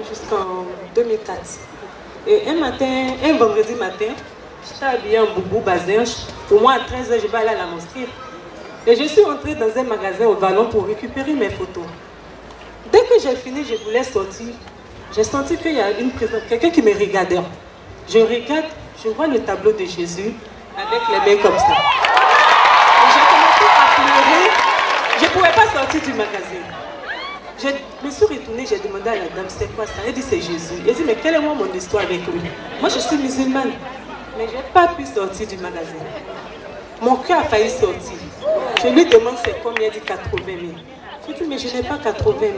Jusqu'en 2004. Et un vendredi matin, j'étais habillée en boubou basin. Pour moi, à 13 h, je vais aller à la mosquée. Et je suis entrée dans un magasin au Vallon pour récupérer mes photos. Dès que j'ai fini, je voulais sortir. J'ai senti qu'il y a quelqu'un qui me regardait. Je regarde, je vois le tableau de Jésus avec les mains comme ça. Et j'ai commencé à pleurer. Je ne pouvais pas sortir du magasin. Je me suis retournée, j'ai demandé à la dame, c'est quoi ça? Elle dit, c'est Jésus. Elle dit, mais quelle est mon histoire avec lui? Moi, je suis musulmane. Mais je n'ai pas pu sortir du magasin. Mon cœur a failli sortir. Je lui demande c'est combien, elle dit 80 000. Je dis, mais je n'ai pas 80 000.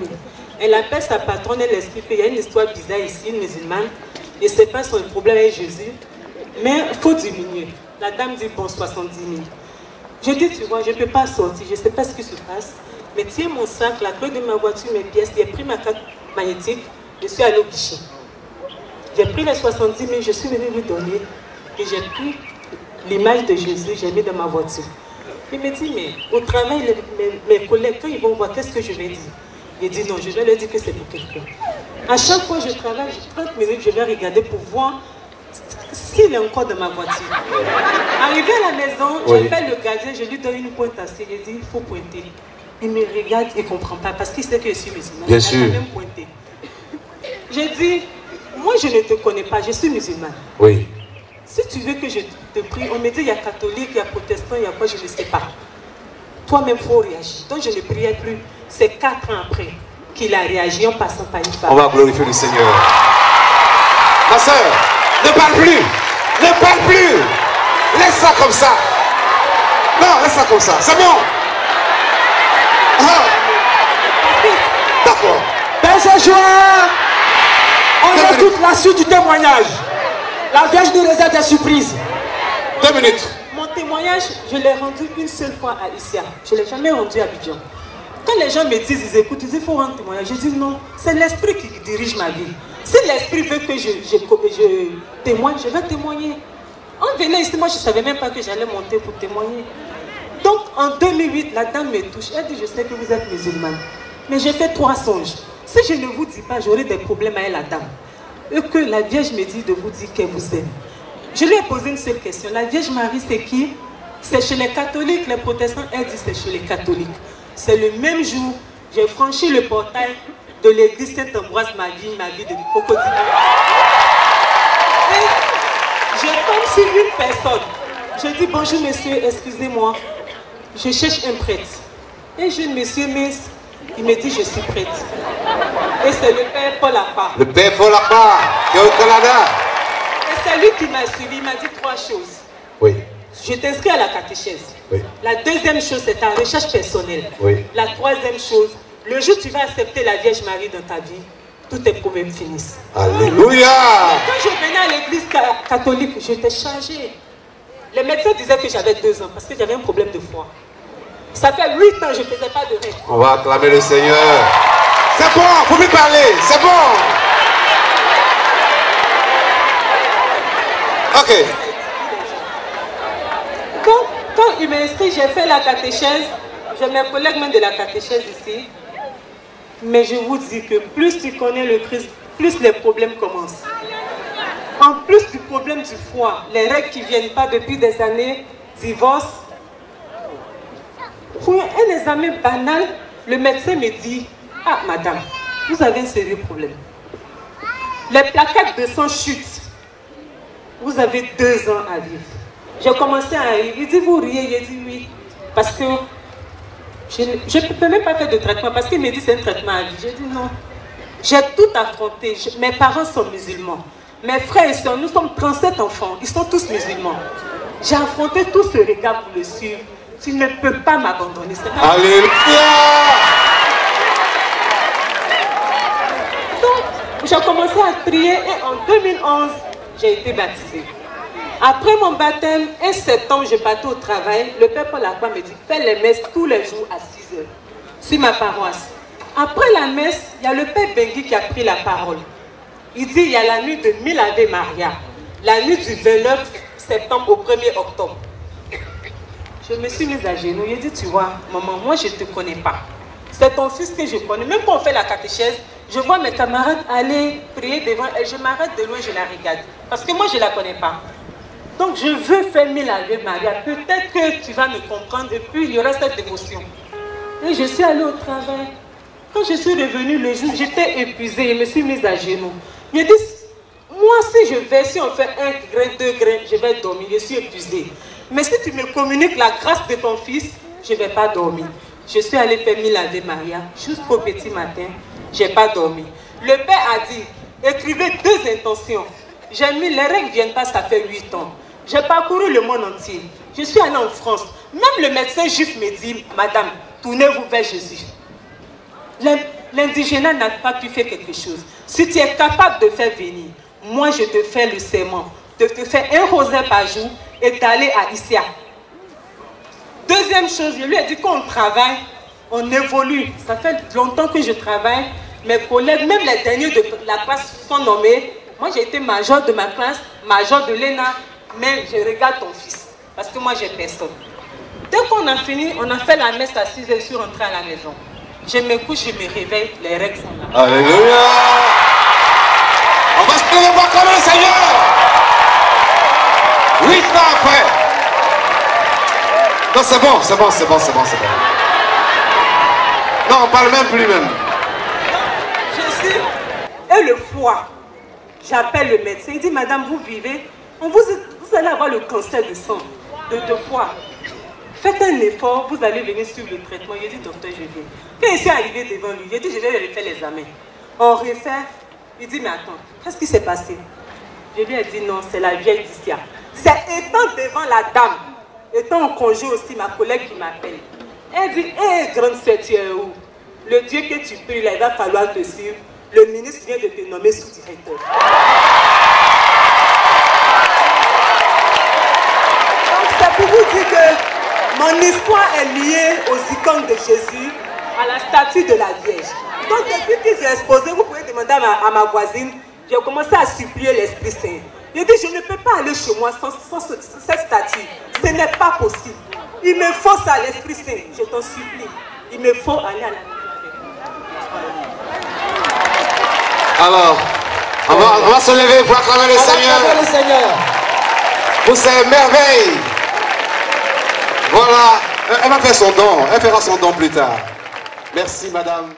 Elle appelle sa patronne, elle explique qu'il y a une histoire bizarre ici, une musulmane. Et c'est pas son problème avec Jésus. Mais il faut diminuer. La dame dit, bon, 70 000. Je dis, tu vois, je ne peux pas sortir, je ne sais pas ce qui se passe. Mais tiens mon sac, la clé de ma voiture, mes pièces, j'ai pris ma carte magnétique, je suis allée au guichet. J'ai pris les 70 000, je suis venue lui donner et j'ai pris l'image de Jésus, j'ai mis dans ma voiture. Il me dit, mais au travail, mes collègues, quand ils vont voir, qu'est-ce que je vais dire? Il dit, non, je vais leur dire que c'est pour quelqu'un. À chaque fois que je travaille, 30 minutes, je vais regarder pour voir s'il est encore dans ma voiture. Arrivé à la maison, j'appelle le gardien, je lui donne une pointe assez, il dit, il faut pointer. Il me regarde, il ne comprend pas parce qu'il sait que je suis musulmane. Bien sûr. Il a même pointé. J'ai dit, moi je ne te connais pas, je suis musulmane. Oui. Si tu veux que je te prie, on me dit il y a catholique, il y a protestant, il y a quoi, je ne sais pas. Toi-même, il faut réagir. Donc je ne priais plus. C'est 4 ans après qu'il a réagi en passant par une femme. On va glorifier le Seigneur. Ma soeur, ne parle plus. Ne parle plus. Laisse ça comme ça. Non, laisse ça comme ça. C'est bon. D'accord. Père Joie, on écoute la suite du témoignage. La Vierge nous réserve des surprises. 2 minutes. Mon témoignage, je l'ai rendu une seule fois à Issia. Je ne l'ai jamais rendu à Abidjan. Quand les gens me disent, ils écoutent, ils disent, il faut rendre témoignage. Je dis non, c'est l'esprit qui dirige ma vie. Si l'esprit veut que je témoigne, je vais témoigner. En venant ici, moi je ne savais même pas que j'allais monter pour témoigner. Donc en 2008, la dame me touche. Elle dit, je sais que vous êtes musulmane. Mais j'ai fait 3 songes. Si je ne vous dis pas, j'aurai des problèmes avec la dame. Et que la Vierge me dit de vous dire qu'elle vous aime. Je lui ai posé une seule question. La Vierge Marie, c'est qui? C'est chez les catholiques, les protestants. Elle dit, c'est chez les catholiques. C'est le même jour, j'ai franchi le portail de l'église Saint-Ambroise, ma vie de crocodile. Et je tombe sur une personne. Je dis, bonjour monsieur, excusez-moi. Je cherche un prêtre. Et jeune monsieur, il me dit, je suis prêtre. Et c'est le père Paul Akpa. Le père Paul Akpa, qui est au Canada. Et c'est lui qui m'a suivi, il m'a dit 3 choses. Oui. Je t'inscris à la catéchèse. Oui. La deuxième chose, c'est ta recherche personnelle. Oui. La troisième chose, le jour où tu vas accepter la Vierge Marie dans ta vie, tous tes problèmes finissent. Alléluia. Quand je venais à l'église catholique, j'étais chargée. Les médecins disaient que j'avais 2 ans parce que j'avais un problème de foie. Ça fait 8 ans que je ne faisais pas de règles. On va acclamer le Seigneur. C'est bon, il faut plus parler, c'est bon. Ok. Donc, quand il m'a inscrit, j'ai fait la catéchèse. J'ai mes collègues même de la catéchèse ici. Mais je vous dis que plus tu connais le Christ, plus les problèmes commencent. En plus du problème du foie, les règles qui ne viennent pas depuis des années, divorce. Pour un examen banal, le médecin me dit, ah madame, vous avez un sérieux problème. Les plaquettes de sang chutent. Vous avez 2 ans à vivre. J'ai commencé à rire. Il dit, vous riez? J'ai dit oui. Parce que je ne peux même pas faire de traitement. Parce qu'il me dit, c'est un traitement à vie. J'ai dit non. J'ai tout affronté. Mes parents sont musulmans. Mes frères et soeurs, nous sommes 37 enfants. Ils sont tous musulmans. J'ai affronté tout ce regard pour le suivre. Tu ne peux pas m'abandonner. Alléluia. Donc, j'ai commencé à prier et en 2011, j'ai été baptisée. Après mon baptême, 1 septembre, je partais au travail. Le père Paul Akpa me dit, fais les messes tous les jours à 6 h. sur ma paroisse. Après la messe, il y a le père Bengui qui a pris la parole. Il dit, il y a la nuit de 1000 Ave Maria, la nuit du 29 septembre au 1er octobre. Je me suis mise à genoux, il dit, tu vois, maman, moi je ne te connais pas. C'est ton fils que je connais. Même quand on fait la catéchèse, je vois mes camarades aller prier devant elle, je m'arrête de loin, je la regarde. Parce que moi, je ne la connais pas. Donc, je veux faire 1000 Ave Maria. Peut-être que tu vas me comprendre et puis il y aura cette dévotion. Et je suis allée au travail. Quand je suis revenue le jour, j'étais épuisée, je me suis mise à genoux. Je me dis, moi, si on fait 1 grain, 2 grains, je vais dormir, je suis épuisée. Mais si tu me communiques la grâce de ton fils, je ne vais pas dormir. Je suis allée faire 1000 Ave Maria jusqu'au petit matin. Je n'ai pas dormi. Le père a dit, écrivez 2 intentions. J'ai mis, les règles ne viennent pas, ça fait 8 ans. J'ai parcouru le monde entier. Je suis allée en France. Même le médecin juif me dit, madame, tournez-vous vers Jésus. L'indigénat n'a pas pu faire quelque chose. Si tu es capable de faire venir, moi je te fais le serment de te faire 1 rosaire par jour et d'aller à Issia. Deuxième chose, je lui ai dit qu'on travaille, on évolue. Ça fait longtemps que je travaille. Mes collègues, même les derniers de la classe sont nommés. Moi j'ai été major de ma classe, major de l'ENA, mais je regarde ton fils. Parce que moi j'ai personne. Dès qu'on a fini, on a fait la messe à 6h, je suis rentrée à la maison. Je me couche, je me réveille, les règles sont là. Alléluia! On va se lever pour acclamer le Seigneur! 8 ans après! Non, c'est bon, c'est bon, c'est bon, c'est bon, c'est bon. Non, on parle même plus même. Je suis... Et le foie, j'appelle le médecin, il dit, madame, vous vivez, vous allez avoir le cancer de sang, de foie. Faites un effort, vous allez venir sur le traitement. Il dit, docteur, je viens. Quand je suis arrivé devant lui, il dit, je vais refaire l'examen. On refait. Il dit, mais attends, qu'est-ce qui s'est passé? Je lui ai dit, non, c'est la vieille d'Issia. C'est étant devant la dame, étant en congé aussi, ma collègue qui m'appelle. Elle dit, hé, grande sœur, tu es où? Le Dieu que tu pries, là, il va falloir te suivre. Le ministre vient de te nommer sous-directeur. Donc, c'est pour vous dire que mon histoire est liée aux icônes de Jésus, à la statue de la Vierge. Donc depuis que j'ai exposé, vous pouvez demander à ma voisine, j'ai commencé à supplier l'Esprit Saint. J'ai dit, je ne peux pas aller chez moi sans cette statue. Ce n'est pas possible. Il me faut ça, l'Esprit Saint. Je t'en supplie. Il me faut aller à la maison avec toi. Alors, on va se lever pour acclamer le Seigneur. Pour ces merveilles. Voilà, elle va faire son don, elle fera son don plus tard. Merci madame.